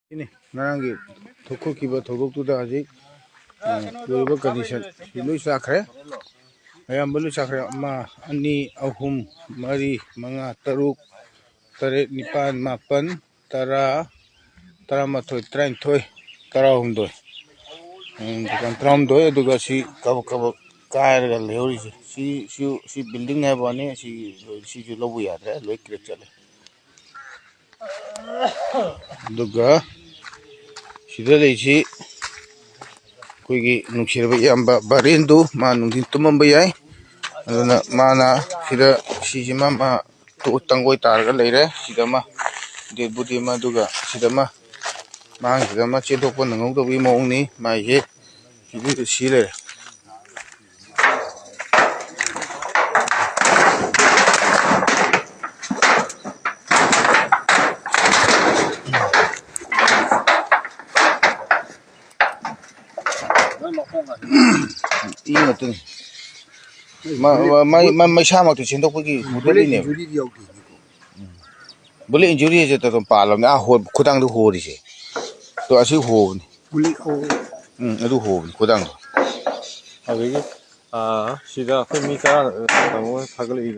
ini ngaranggi thokko kiba thokok tu da aji loiba condition lui sakre ayam belu sakre ma ani ahum mari manga taruk taret nipan mapan tara taramathoy trainthoi tarahumdoi dukan tramdoi aduga si kabak kairga leori si building hai bane si ju lobu yadre loi krek chale duga sida leisi koigi nuksirba yamba barendu ma nungdin tumamba yai aduna mana sida sijima ma to tangoi targa leire sida ma debudi ma duga sida ma mang sida ma chedokpa nangau to bi mongni mai he sidi sile ini tuh mai sama tuh cendok pergi boleh ini boleh injury aja tuh palam ah kudang tuh ho di sini tuh asih ho boleh ho itu ho kudang 여기 시다 페미가 너무 박을